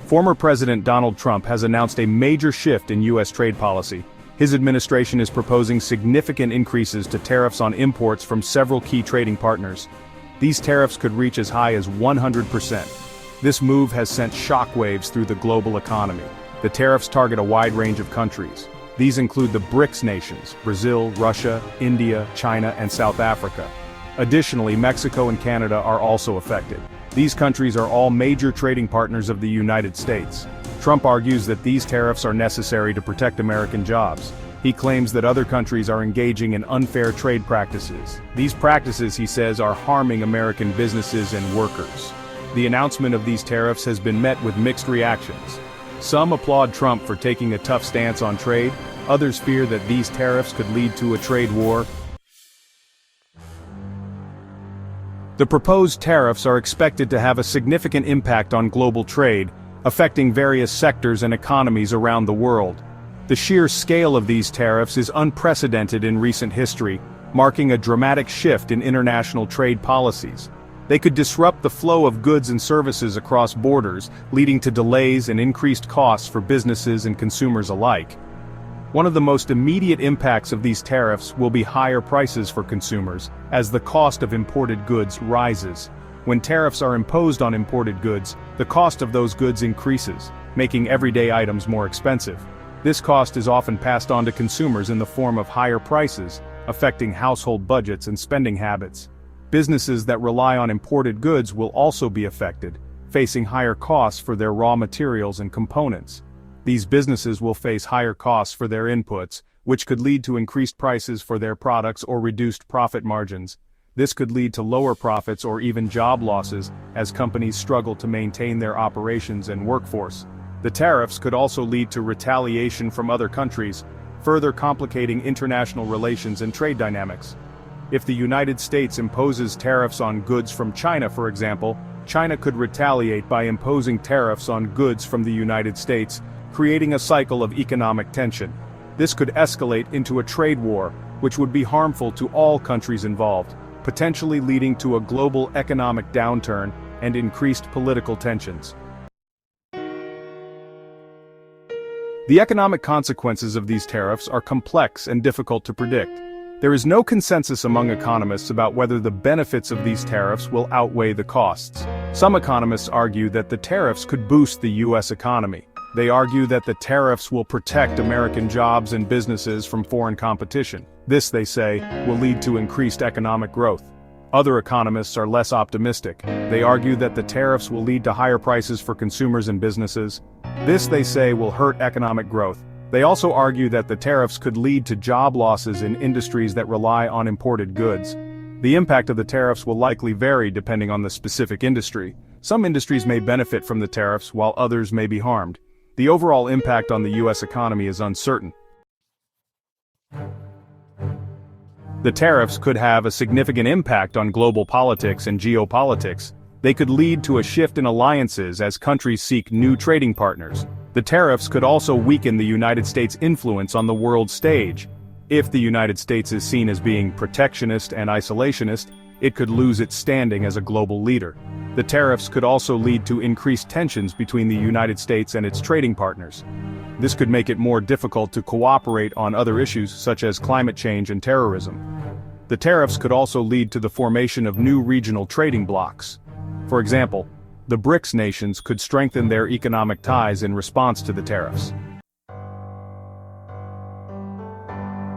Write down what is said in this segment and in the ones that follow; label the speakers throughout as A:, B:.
A: Former President Donald Trump has announced a major shift in U.S. trade policy. His administration is proposing significant increases to tariffs on imports from several key trading partners. These tariffs could reach as high as 100%. This move has sent shockwaves through the global economy. The tariffs target a wide range of countries. These include the BRICS nations: Brazil, Russia, India, China, and South Africa. Additionally, Mexico and Canada are also affected. These countries are all major trading partners of the United States. Trump argues that these tariffs are necessary to protect American jobs. He claims that other countries are engaging in unfair trade practices. These practices, he says, are harming American businesses and workers. The announcement of these tariffs has been met with mixed reactions. Some applaud Trump for taking a tough stance on trade. Others fear that these tariffs could lead to a trade war. The proposed tariffs are expected to have a significant impact on global trade, affecting various sectors and economies around the world. The sheer scale of these tariffs is unprecedented in recent history, marking a dramatic shift in international trade policies. They could disrupt the flow of goods and services across borders, leading to delays and increased costs for businesses and consumers alike. One of the most immediate impacts of these tariffs will be higher prices for consumers, as the cost of imported goods rises. When tariffs are imposed on imported goods, the cost of those goods increases, making everyday items more expensive. This cost is often passed on to consumers in the form of higher prices, affecting household budgets and spending habits. Businesses that rely on imported goods will also be affected, facing higher costs for their raw materials and components. These businesses will face higher costs for their inputs, which could lead to increased prices for their products or reduced profit margins. This could lead to lower profits or even job losses, as companies struggle to maintain their operations and workforce. The tariffs could also lead to retaliation from other countries, further complicating international relations and trade dynamics. If the United States imposes tariffs on goods from China, for example, China could retaliate by imposing tariffs on goods from the United States, creating a cycle of economic tension. This could escalate into a trade war, which would be harmful to all countries involved, potentially leading to a global economic downturn and increased political tensions. The economic consequences of these tariffs are complex and difficult to predict. There is no consensus among economists about whether the benefits of these tariffs will outweigh the costs. Some economists argue that the tariffs could boost the U.S. economy. They argue that the tariffs will protect American jobs and businesses from foreign competition. This, they say, will lead to increased economic growth. Other economists are less optimistic. They argue that the tariffs will lead to higher prices for consumers and businesses. This, they say, will hurt economic growth. They also argue that the tariffs could lead to job losses in industries that rely on imported goods. The impact of the tariffs will likely vary depending on the specific industry. Some industries may benefit from the tariffs while others may be harmed. The overall impact on the U.S. economy is uncertain. The tariffs could have a significant impact on global politics and geopolitics. They could lead to a shift in alliances as countries seek new trading partners. The tariffs could also weaken the United States' influence on the world stage. If the United States is seen as being protectionist and isolationist, it could lose its standing as a global leader. The tariffs could also lead to increased tensions between the United States and its trading partners. This could make it more difficult to cooperate on other issues such as climate change and terrorism. The tariffs could also lead to the formation of new regional trading blocs. For example, the BRICS nations could strengthen their economic ties in response to the tariffs.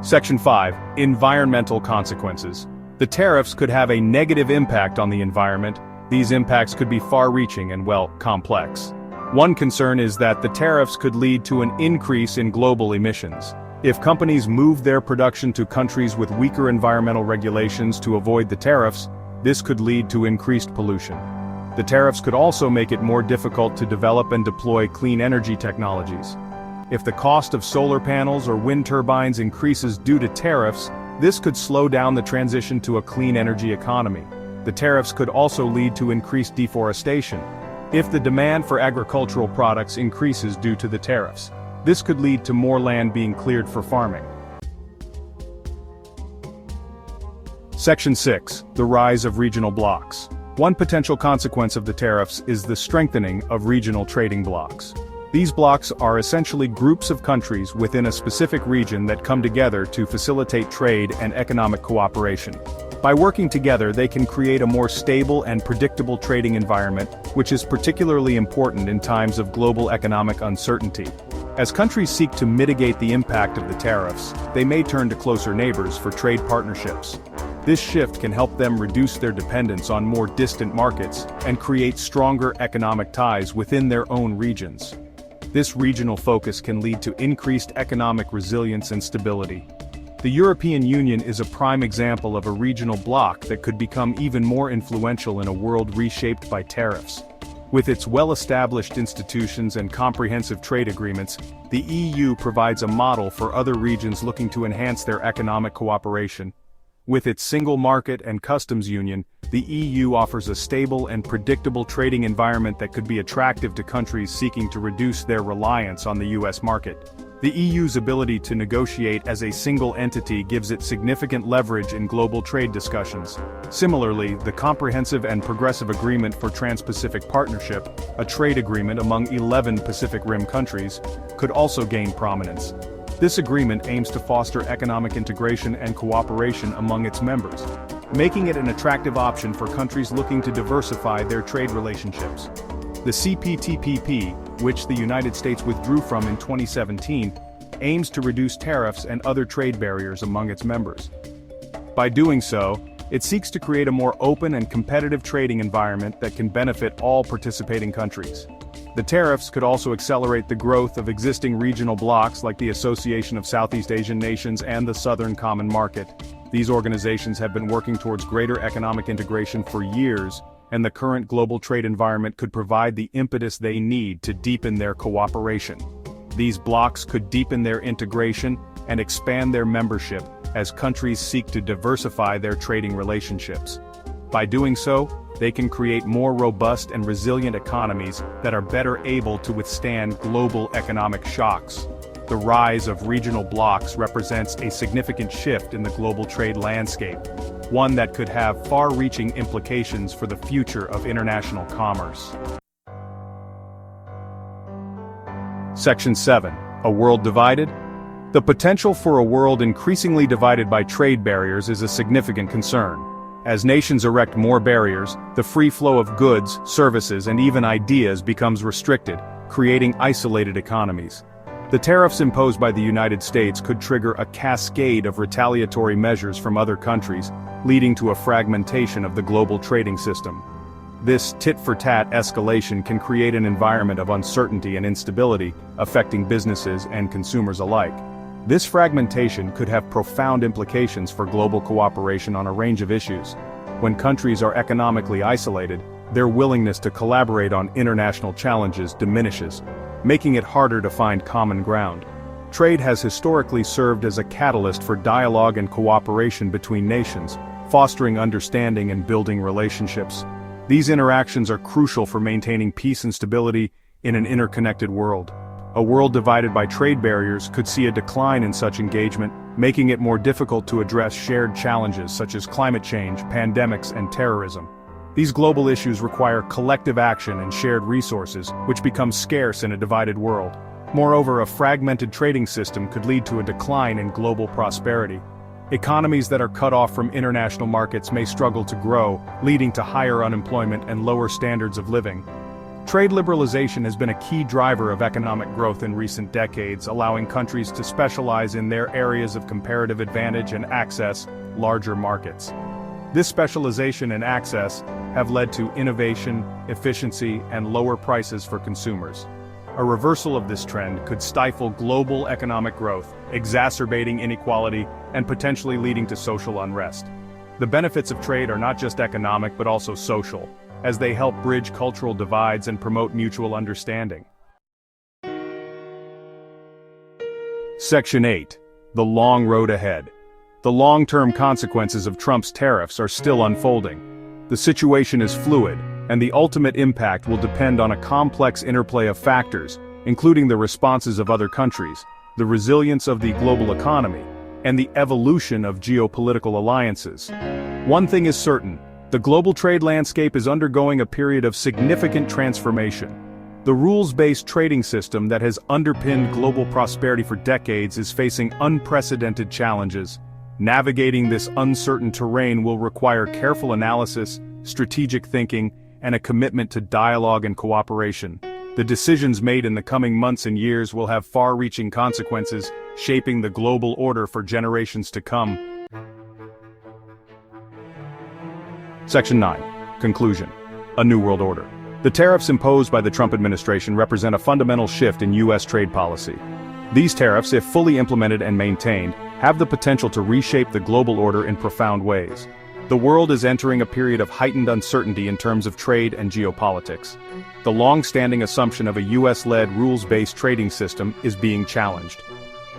A: Section 5. Environmental consequences. The tariffs could have a negative impact on the environment. These impacts could be far-reaching and, complex. One concern is that the tariffs could lead to an increase in global emissions. If companies move their production to countries with weaker environmental regulations to avoid the tariffs, this could lead to increased pollution. The tariffs could also make it more difficult to develop and deploy clean energy technologies. If the cost of solar panels or wind turbines increases due to tariffs, this could slow down the transition to a clean energy economy. The tariffs could also lead to increased deforestation. If the demand for agricultural products increases due to the tariffs, this could lead to more land being cleared for farming. Section 6. The rise of regional blocs. One potential consequence of the tariffs is the strengthening of regional trading blocs. These blocs are essentially groups of countries within a specific region that come together to facilitate trade and economic cooperation. By working together, they can create a more stable and predictable trading environment, which is particularly important in times of global economic uncertainty. As countries seek to mitigate the impact of the tariffs, they may turn to closer neighbors for trade partnerships. This shift can help them reduce their dependence on more distant markets and create stronger economic ties within their own regions. This regional focus can lead to increased economic resilience and stability. The European Union is a prime example of a regional bloc that could become even more influential in a world reshaped by tariffs. With its well-established institutions and comprehensive trade agreements, the EU provides a model for other regions looking to enhance their economic cooperation. With its single market and customs union, the EU offers a stable and predictable trading environment that could be attractive to countries seeking to reduce their reliance on the US market. The EU's ability to negotiate as a single entity gives it significant leverage in global trade discussions. Similarly, the Comprehensive and Progressive Agreement for Trans-Pacific Partnership, a trade agreement among 11 Pacific Rim countries, could also gain prominence. This agreement aims to foster economic integration and cooperation among its members, making it an attractive option for countries looking to diversify their trade relationships. The CPTPP, which the United States withdrew from in 2017, aims to reduce tariffs and other trade barriers among its members. By doing so, it seeks to create a more open and competitive trading environment that can benefit all participating countries. The tariffs could also accelerate the growth of existing regional blocs like the Association of Southeast Asian Nations and the Southern Common Market. These organizations have been working towards greater economic integration for years, and the current global trade environment could provide the impetus they need to deepen their cooperation. These blocs could deepen their integration and expand their membership as countries seek to diversify their trading relationships. By doing so, they can create more robust and resilient economies that are better able to withstand global economic shocks. The rise of regional blocs represents a significant shift in the global trade landscape, one that could have far-reaching implications for the future of international commerce. Section 7. A world divided? The potential for a world increasingly divided by trade barriers is a significant concern. As nations erect more barriers, the free flow of goods, services, and even ideas becomes restricted, creating isolated economies. The tariffs imposed by the United States could trigger a cascade of retaliatory measures from other countries, leading to a fragmentation of the global trading system. This tit-for-tat escalation can create an environment of uncertainty and instability, affecting businesses and consumers alike. This fragmentation could have profound implications for global cooperation on a range of issues. When countries are economically isolated, their willingness to collaborate on international challenges diminishes, making it harder to find common ground. Trade has historically served as a catalyst for dialogue and cooperation between nations, fostering understanding and building relationships. These interactions are crucial for maintaining peace and stability in an interconnected world. A world divided by trade barriers could see a decline in such engagement, making it more difficult to address shared challenges such as climate change, pandemics, and terrorism. These global issues require collective action and shared resources, which become scarce in a divided world. Moreover, a fragmented trading system could lead to a decline in global prosperity. Economies that are cut off from international markets may struggle to grow, leading to higher unemployment and lower standards of living. Trade liberalization has been a key driver of economic growth in recent decades, allowing countries to specialize in their areas of comparative advantage and access larger markets. This specialization and access have led to innovation, efficiency, and lower prices for consumers. A reversal of this trend could stifle global economic growth, exacerbating inequality and potentially leading to social unrest. The benefits of trade are not just economic but also social, as they help bridge cultural divides and promote mutual understanding. Section 8. The long road ahead. The long-term consequences of Trump's tariffs are still unfolding. The situation is fluid, and the ultimate impact will depend on a complex interplay of factors, including the responses of other countries, the resilience of the global economy, and the evolution of geopolitical alliances. One thing is certain: The global trade landscape is undergoing a period of significant transformation. The rules-based trading system that has underpinned global prosperity for decades is facing unprecedented challenges. Navigating this uncertain terrain will require careful analysis, strategic thinking, and a commitment to dialogue and cooperation. The decisions made in the coming months and years will have far-reaching consequences, shaping the global order for generations to come. Section 9. Conclusion. A New World Order. The tariffs imposed by the Trump administration represent a fundamental shift in U.S. trade policy. These tariffs, if fully implemented and maintained, have the potential to reshape the global order in profound ways. The world is entering a period of heightened uncertainty in terms of trade and geopolitics. The long-standing assumption of a U.S.-led rules-based trading system is being challenged.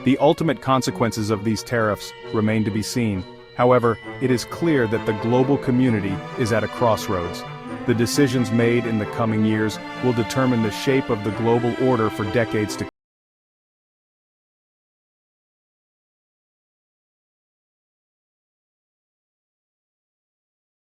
A: The ultimate consequences of these tariffs remain to be seen. However, it is clear that the global community is at a crossroads. The decisions made in the coming years will determine the shape of the global order for decades to come.